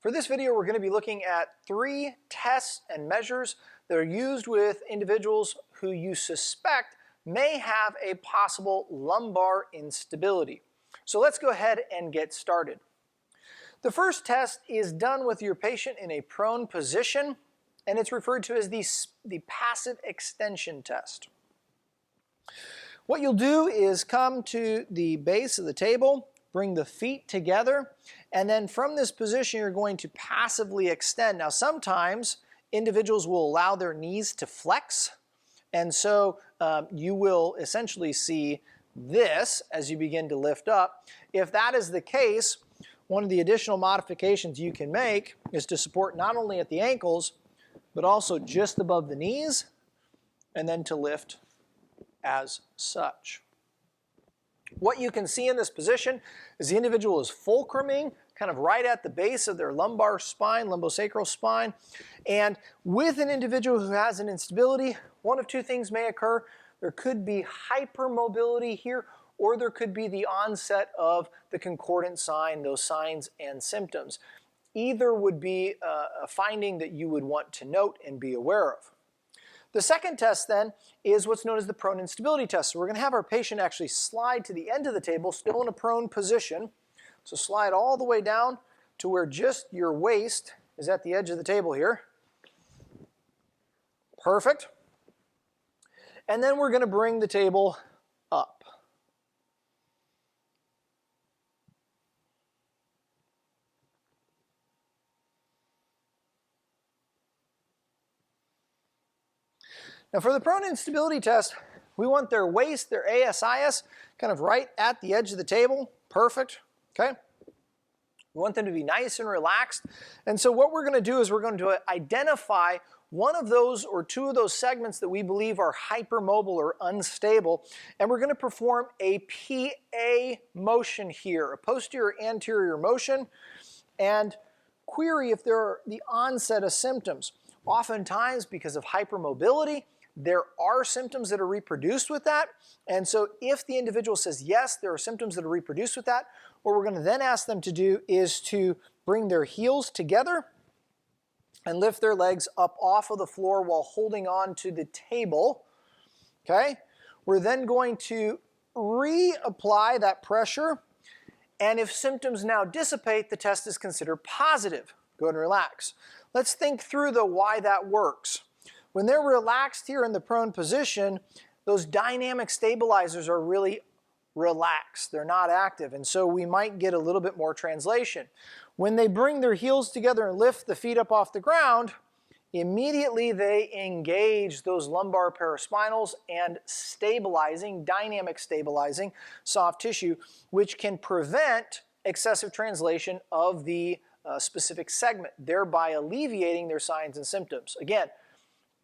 For this video, we're going to be looking at 3 tests and measures that are used with individuals who you suspect may have a possible lumbar instability. So let's go ahead and get started. The first test is done with your patient in a prone position, and it's referred to as the passive extension test. What you'll do is come to the base of the table, bring the feet together, and then from this position you're going to passively extend. Now sometimes individuals will allow their knees to flex, and so you will essentially see this as you begin to lift up. If that is the case, one of the additional modifications you can make is to support not only at the ankles, but also just above the knees, and then to lift as such. What you can see in this position is the individual is fulcruming kind of right at the base of their lumbar spine, lumbosacral spine. And with an individual who has an instability, one of two things may occur. There could be hypermobility here, or there could be the onset of the concordant sign, those signs and symptoms. Either would be a finding that you would want to note and be aware of. The second test then is what's known as the prone instability test. So we're going to have our patient actually slide to the end of the table, still in a prone position. So slide all the way down to where just your waist is at the edge of the table here. Perfect. And then we're going to bring the table up. Now for the prone instability test, we want their waist, their ASIS, kind of right at the edge of the table. Perfect, okay? We want them to be nice and relaxed. And so what we're going to do is we're going to identify one of those or two of those segments that we believe are hypermobile or unstable, and we're going to perform a PA motion here, a posterior anterior motion, and query if there are the onset of symptoms. Oftentimes, because of hypermobility, there are symptoms that are reproduced with that, and so if the individual says yes, there are symptoms that are reproduced with that, what we're going to then ask them to do is to bring their heels together and lift their legs up off of the floor while holding on to the table, okay? We're then going to reapply that pressure, and if symptoms now dissipate, the test is considered positive. Go ahead and relax. Let's think through though why that works. When they're relaxed here in the prone position, those dynamic stabilizers are really relaxed. They're not active, and so we might get a little bit more translation. When they bring their heels together and lift the feet up off the ground, immediately they engage those lumbar paraspinals and stabilizing, dynamic stabilizing soft tissue, which can prevent excessive translation of the specific segment, thereby alleviating their signs and symptoms. Again,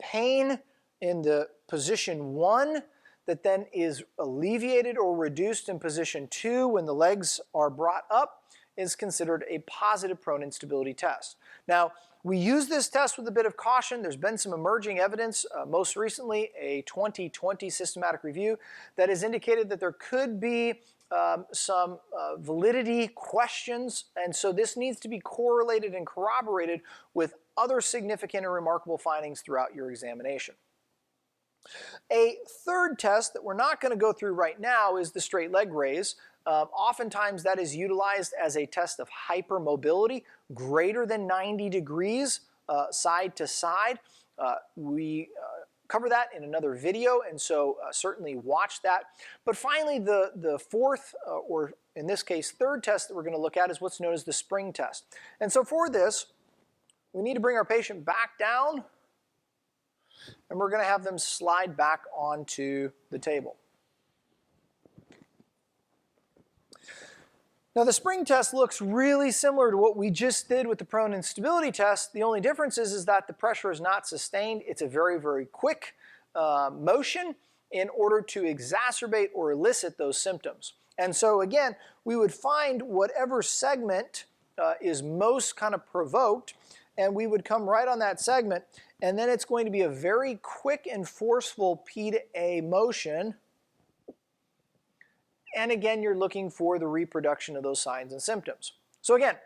pain in the position 1 that then is alleviated or reduced in position 2 when the legs are brought up is considered a positive prone instability test. Now, we use this test with a bit of caution. There's been some emerging evidence, most recently a 2020 systematic review that has indicated that there could be some validity questions, and so this needs to be correlated and corroborated with other significant and remarkable findings throughout your examination. A third test that we're not going to go through right now is the straight leg raise. Oftentimes that is utilized as a test of hypermobility, greater than 90 degrees side to side. We cover that in another video, and so certainly watch that. But finally, the fourth, or in this case third test that we're going to look at is what's known as the spring test. And so for this, we need to bring our patient back down, and we're going to have them slide back onto the table. Now the spring test looks really similar to what we just did with the prone instability test. The only difference is that the pressure is not sustained. It's a very, very quick motion in order to exacerbate or elicit those symptoms. And so again, we would find whatever segment is most kind of provoked, and we would come right on that segment, and then it's going to be a very quick and forceful P to A motion. And again, you're looking for the reproduction of those signs and symptoms. So again,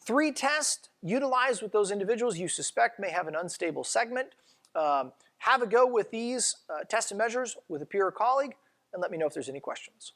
3 tests utilized with those individuals you suspect may have an unstable segment. Have a go with these tests and measures with a peer or colleague, and let me know if there's any questions.